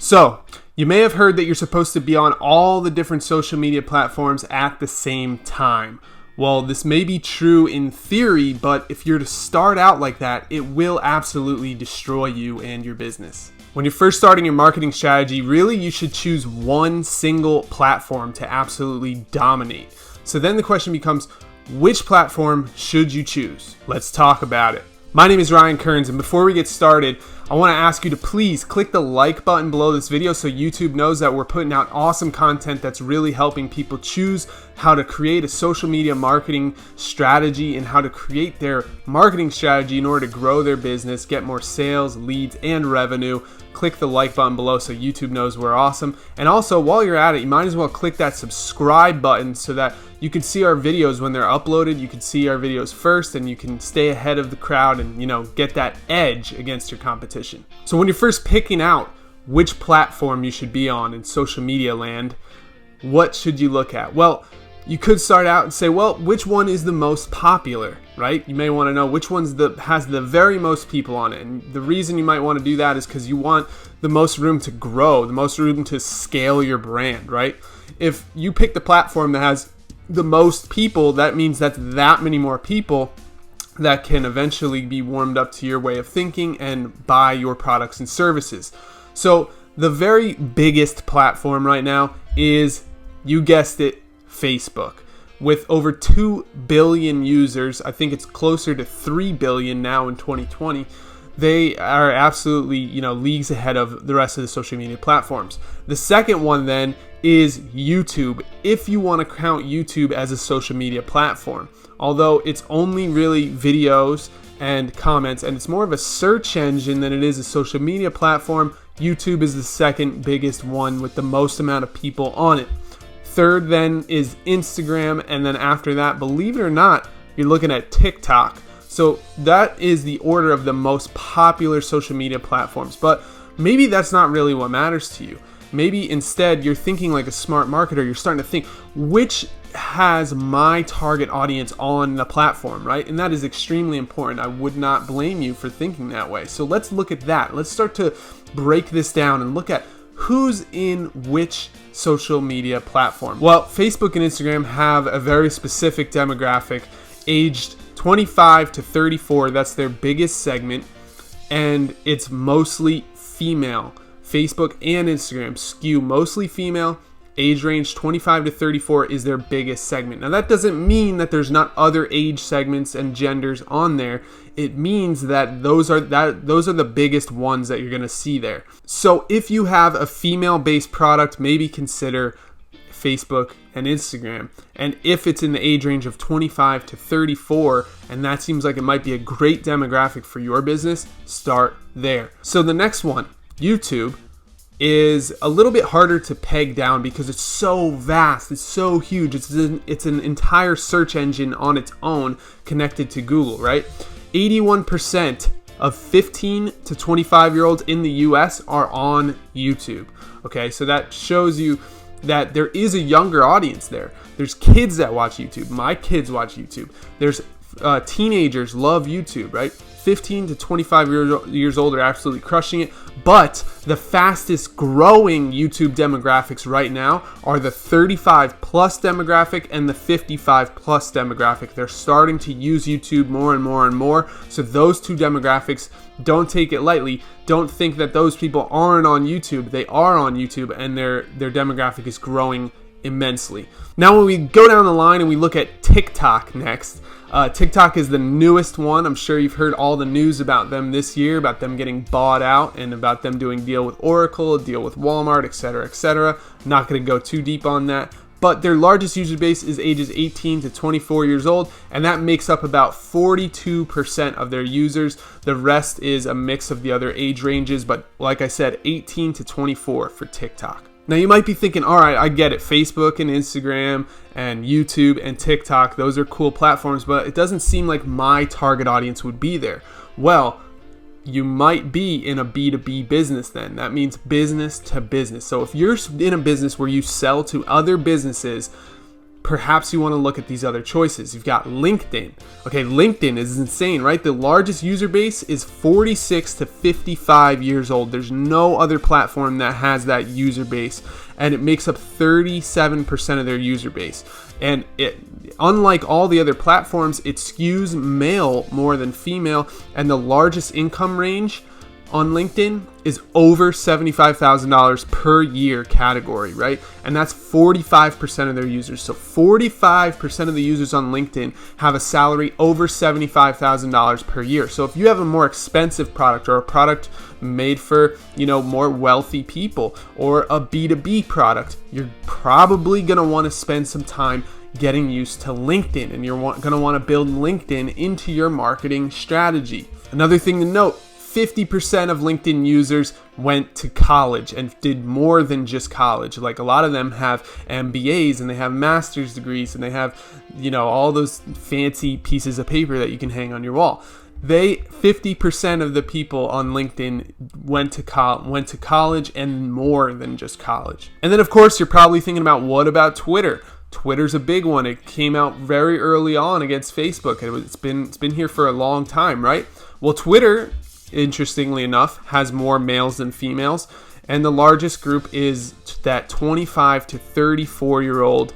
So, you may have heard that you're supposed to be on all the different social media platforms at the same time. Well, this may be true in theory, but if you're to start out like that, it will absolutely destroy you and your business. When you're first starting your marketing strategy, really you should choose one single platform to absolutely dominate. So then the question becomes, which platform should you choose? Let's talk about it. My name is Ryan Kearns, and before we get started, I want to ask you to please click the like button below this video so YouTube knows that we're putting out awesome content that's really helping people choose how to create a social media marketing strategy and how to create their marketing strategy in order to grow their business, get more sales, leads, and revenue. Click the like button below so YouTube knows we're awesome. And also, while you're at it, you might as well click that subscribe button so that you can see our videos when they're uploaded. You can see our videos first and you can stay ahead of the crowd and, get that edge against your competition. So when you're first picking out which platform you should be on in social media land, what should you look at? Well, you could start out and say, well, which one is the most popular, right? You may want to know which one's has the very most people on it. And the reason you might want to do that is because you want the most room to grow, the most room to scale your brand, right? If you pick the platform that has the most people, that means that's that many more people that can eventually be warmed up to your way of thinking and buy your products and services. So the very biggest platform right now is, you guessed it, Facebook. With over 2 billion users, I think it's closer to 3 billion now in 2020. They are absolutely, leagues ahead of the rest of the social media platforms. The second one then is YouTube, if you want to count YouTube as a social media platform. Although it's only really videos and comments, and it's more of a search engine than it is a social media platform, YouTube is the second biggest one with the most amount of people on it. Third then is Instagram, and then after that, believe it or not, you're looking at TikTok. So that is the order of the most popular social media platforms. But maybe that's not really what matters to you. Maybe instead you're thinking like a smart marketer. You're starting to think, which has my target audience on the platform, right? And that is extremely important. I would not blame you for thinking that way. So let's look at that. Let's start to break this down and look at who's in which social media platform. Well, Facebook and Instagram have a very specific demographic, aged 25 to 34. That's their biggest segment, and it's mostly female. Facebook and Instagram skew mostly female. Age range 25 to 34 is their biggest segment. Now that doesn't mean that there's not other age segments and genders on there. It means that those are the biggest ones that you're going to see there. So if you have a female-based product, maybe consider Facebook and Instagram. And if it's in the age range of 25 to 34, and that seems like it might be a great demographic for your business, start there. So the next one, YouTube, is a little bit harder to peg down because it's so vast, it's so huge. It's an entire search engine on its own connected to Google, right? 81% of 15 to 25-year-olds in the US are on YouTube. Okay, so that shows you that there is a younger audience there. There's kids that watch YouTube. My kids watch YouTube. There's teenagers love YouTube, right? 15 to 25 years old are absolutely crushing it. But the fastest growing YouTube demographics right now are the 35 plus demographic and the 55 plus demographic. They're starting to use YouTube more and more and more. So those two demographics, don't take it lightly. Don't think that those people aren't on YouTube. They are on YouTube, and their demographic is growing immensely. Now when we go down the line and we look at TikTok next, TikTok is the newest one. I'm sure you've heard all the news about them this year, about them getting bought out and about them doing deal with Oracle, a deal with Walmart, etc., etc. Not going to go too deep on that. But their largest user base is ages 18 to 24 years old, and that makes up about 42% of their users. The rest is a mix of the other age ranges, but like I said, 18 to 24 for TikTok. Now you might be thinking, all right, I get it. Facebook and Instagram and YouTube and TikTok, those are cool platforms, but it doesn't seem like my target audience would be there. Well, you might be in a B2B business then. That means business to business. So if you're in a business where you sell to other businesses, perhaps you want to look at these other choices. You've got LinkedIn. Okay, LinkedIn is insane, right? The largest user base is 46 to 55 years old. There's no other platform that has that user base, and it makes up 37% of their user base. And unlike all the other platforms, it skews male more than female, and the largest income range on LinkedIn is over $75,000 per year category, right? And that's 45% of their users. So 45% of the users on LinkedIn have a salary over $75,000 per year. So if you have a more expensive product, or a product made for, more wealthy people, or a B2B product, you're probably going to want to spend some time getting used to LinkedIn, and you're going to want to build LinkedIn into your marketing strategy. Another thing to note, 50% of LinkedIn users went to college and did more than just college. Like, a lot of them have MBAs, and they have master's degrees, and they have, all those fancy pieces of paper that you can hang on your wall. 50% of the people on LinkedIn went to college, and more than just college. And then, of course, you're probably thinking about, what about Twitter? Twitter's a big one. It came out very early on against Facebook. It's been here for a long time, right? Well, Twitter, interestingly enough, has more males than females, and the largest group is that 25 to 34-year-old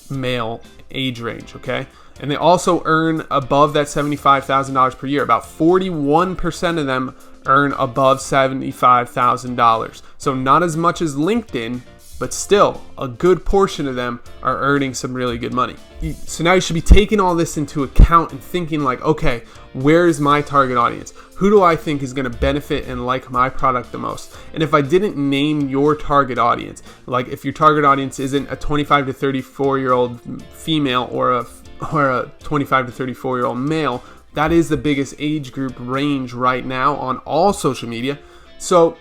male age range, okay? And they also earn above that $75,000 per year. About 41% of them earn above $75,000. So not as much as LinkedIn, but still a good portion of them are earning some really good money. So now you should be taking all this into account and thinking like, okay, where is my target audience? Who do I think is going to benefit and like my product the most? And if I didn't name your target audience, like if your target audience isn't a 25 to 34-year-old female or a 25 to 34-year-old male, that is the biggest age group range right now on all social media. So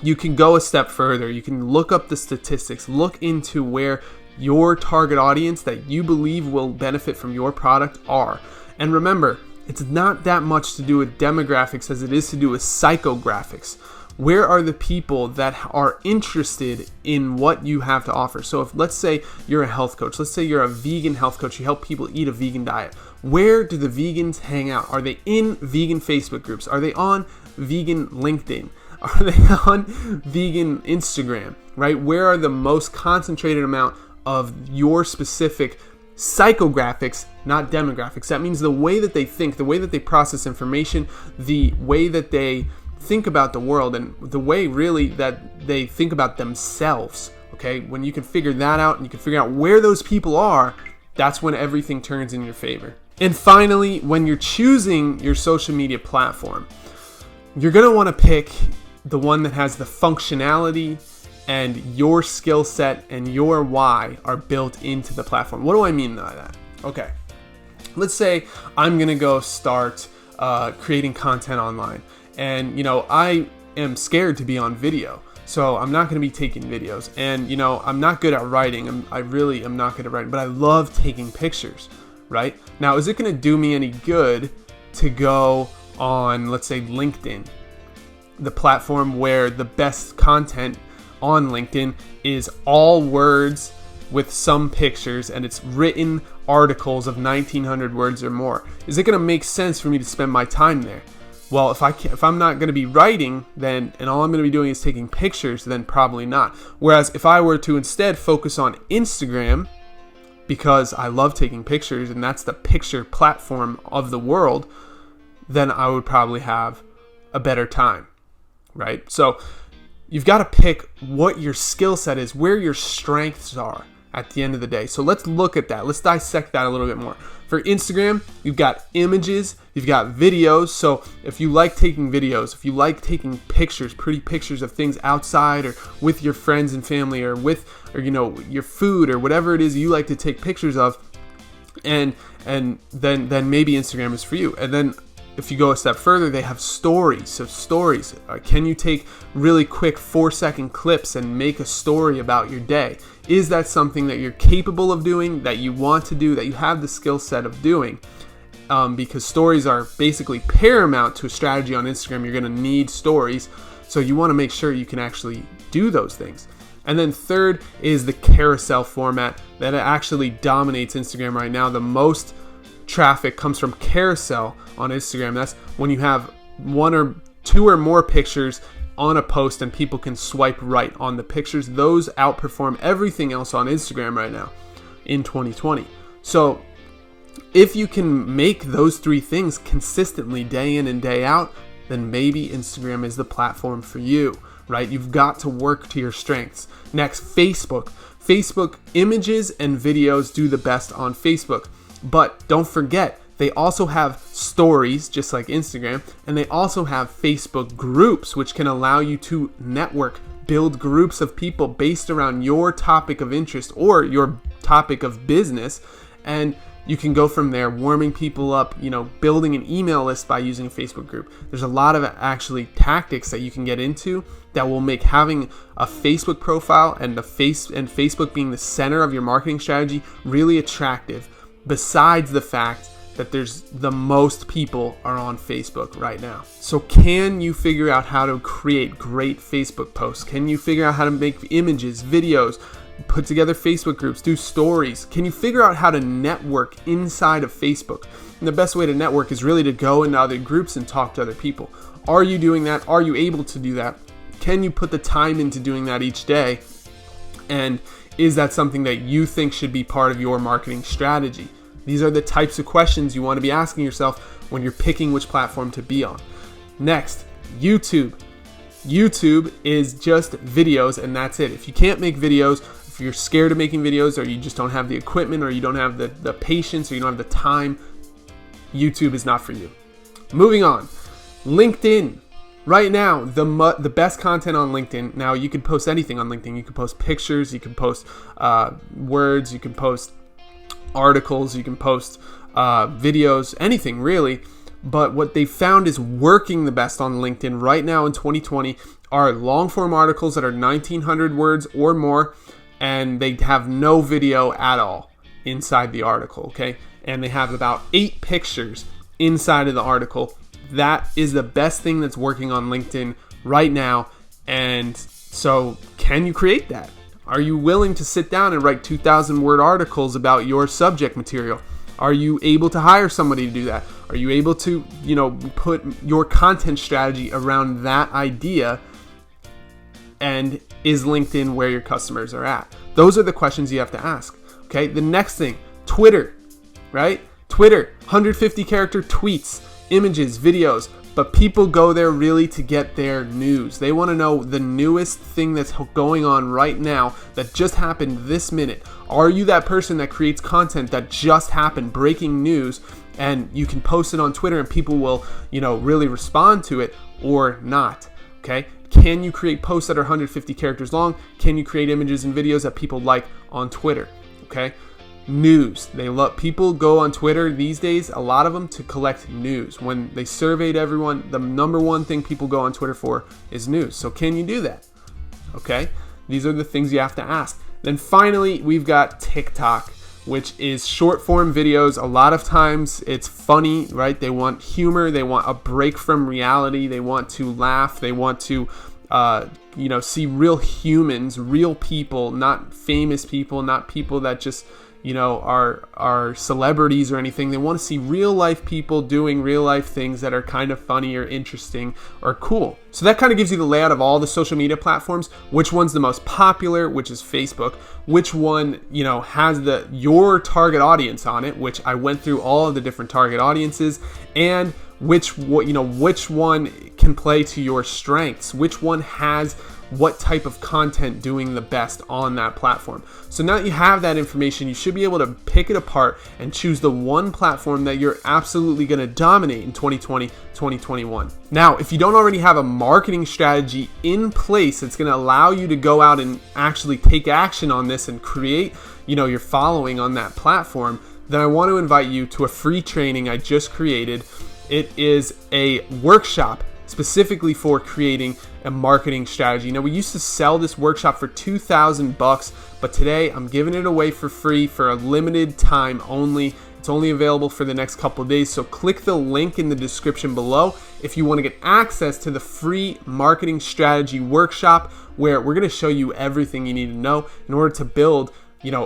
you can go a step further. You can look up the statistics, look into where your target audience that you believe will benefit from your product are. And remember, it's not that much to do with demographics as it is to do with psychographics. Where are the people that are interested in what you have to offer? So if, let's say you're a health coach, let's say you're a vegan health coach, you help people eat a vegan diet. Where do the vegans hang out? Are they in vegan Facebook groups? Are they on vegan LinkedIn? Are they on vegan Instagram, right? Where are the most concentrated amount of your specific psychographics, not demographics? That means the way that they think, the way that they process information, the way that they think about the world, and the way really that they think about themselves, okay? When you can figure that out and you can figure out where those people are, that's when everything turns in your favor. And finally, when you're choosing your social media platform, you're going to want to pick the one that has the functionality and your skill set and your why are built into the platform. What do I mean by that? Okay, let's say I'm going to go start creating content online. And, I am scared to be on video. So I'm not going to be taking videos. And, I'm not good at writing. I really am not good at writing. But I love taking pictures, right? Now, is it going to do me any good to go on, let's say, LinkedIn, the platform where the best content on LinkedIn is all words with some pictures, and it's written articles of 1,900 words or more? Is it going to make sense for me to spend my time there? Well, if I'm not going to be writing, then, and all I'm going to be doing is taking pictures, then probably not. Whereas if I were to instead focus on Instagram, because I love taking pictures and that's the picture platform of the world, then I would probably have a better time, right? So you've got to pick what your skill set is, where your strengths are at the end of the day. So let's look at that. Let's dissect that a little bit more. For Instagram, you've got images, you've got videos. So if you like taking videos, if you like taking pictures, pretty pictures of things outside or with your friends and family or your food or whatever it is you like to take pictures of, and then maybe Instagram is for you. And then if you go a step further, they have stories. So stories, can you take really quick 4-second clips and make a story about your day? Is that something that you're capable of doing, that you want to do, that you have the skill set of doing? Because stories are basically paramount to a strategy on Instagram. You're going to need stories. So you want to make sure you can actually do those things. And then third is the carousel format that actually dominates Instagram right now. The most traffic comes from carousel on Instagram. That's when you have one or two or more pictures on a post and people can swipe right on the pictures. Those outperform everything else on Instagram right now in 2020. So if you can make those three things consistently day in and day out, then maybe Instagram is the platform for you, right? You've got to work to your strengths. Next, Facebook. Facebook images and videos do the best on Facebook. But don't forget, they also have stories, just like Instagram, and they also have Facebook groups, which can allow you to network, build groups of people based around your topic of interest or your topic of business, and you can go from there, warming people up, building an email list by using a Facebook group. There's a lot of actually tactics that you can get into that will make having a Facebook profile and Facebook being the center of your marketing strategy really attractive, besides the fact that there's the most people are on Facebook right now. So can you figure out how to create great Facebook posts? Can you figure out how to make images, videos, put together Facebook groups, do stories? Can you figure out how to network inside of Facebook? And the best way to network is really to go into other groups and talk to other people. Are you doing that? Are you able to do that? Can you put the time into doing that each day? And is that something that you think should be part of your marketing strategy? These are the types of questions you want to be asking yourself when you're picking which platform to be on. Next, YouTube. YouTube is just videos and that's it. If you can't make videos, if you're scared of making videos, or you just don't have the equipment, or you don't have the patience, or you don't have the time, YouTube is not for you. Moving on. LinkedIn. Right now, the best content on LinkedIn. Now, you can post anything on LinkedIn. You can post pictures, you can post words, you can post articles, you can post videos, anything really. But what they found is working the best on LinkedIn right now in 2020 are long form articles that are 1,900 words or more, and they have no video at all inside the article, okay? And they have about 8 pictures inside of the article. That is the best thing that's working on LinkedIn right now. And so can you create that? Are you willing to sit down and write 2,000 word articles about your subject material? Are you able to hire somebody to do that? Are you able to, put your content strategy around that idea? And is LinkedIn where your customers are at? Those are the questions you have to ask. Okay. The next thing, Twitter, right? Twitter, 150 character tweets, images, videos, but people go there really to get their news. They want to know the newest thing that's going on right now that just happened this minute. Are you that person that creates content that just happened, breaking news, and you can post it on Twitter and people will, really respond to it or not? Okay. Can you create posts that are 150 characters long? Can you create images and videos that people like on Twitter? Okay. News. People go on Twitter these days, a lot of them, to collect news. When they surveyed everyone, the number one thing people go on Twitter for is news. So can you do that? Okay. These are the things you have to ask. Then finally, we've got TikTok, which is short form videos. A lot of times it's funny, right? They want humor. They want a break from reality. They want to laugh. They want to, see real humans, real people, not famous people, not people that just, are celebrities or anything. They want to see real life people doing real life things that are kind of funny or interesting or cool. So that kind of gives you the layout of all the social media platforms, which one's the most popular, which is Facebook, which one, has your target audience on it, which I went through all of the different target audiences, and which one can play to your strengths, which one has what type of content doing the best on that platform. So now that you have that information, you should be able to pick it apart and choose the one platform that you're absolutely going to dominate in 2020, 2021. Now, if you don't already have a marketing strategy in place that's going to allow you to go out and actually take action on this and create, your following on that platform, then I want to invite you to a free training I just created. It is a workshop specifically for creating a marketing strategy. Now, we used to sell this workshop for $2,000, but today I'm giving it away for free for a limited time only. It's only available for the next couple of days, so click the link in the description below if you want to get access to the free marketing strategy workshop, where we're going to show you everything you need to know in order to build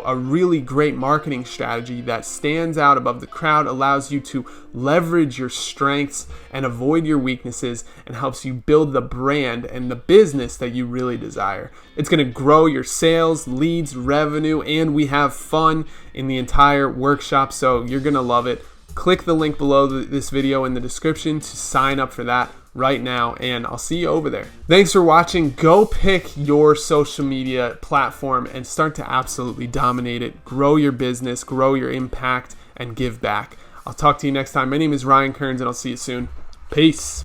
a really great marketing strategy that stands out above the crowd, allows you to leverage your strengths and avoid your weaknesses, and helps you build the brand and the business that you really desire. It's going to grow your sales, leads, revenue, and we have fun in the entire workshop, so you're going to love it. Click the link below this video in the description to sign up for that right now, and I'll see you over there. Thanks for watching. Go pick your social media platform and start to absolutely dominate it. Grow your business, grow your impact, and give back. I'll talk to you next time. My name is Ryan Kearns, and I'll see you soon. Peace.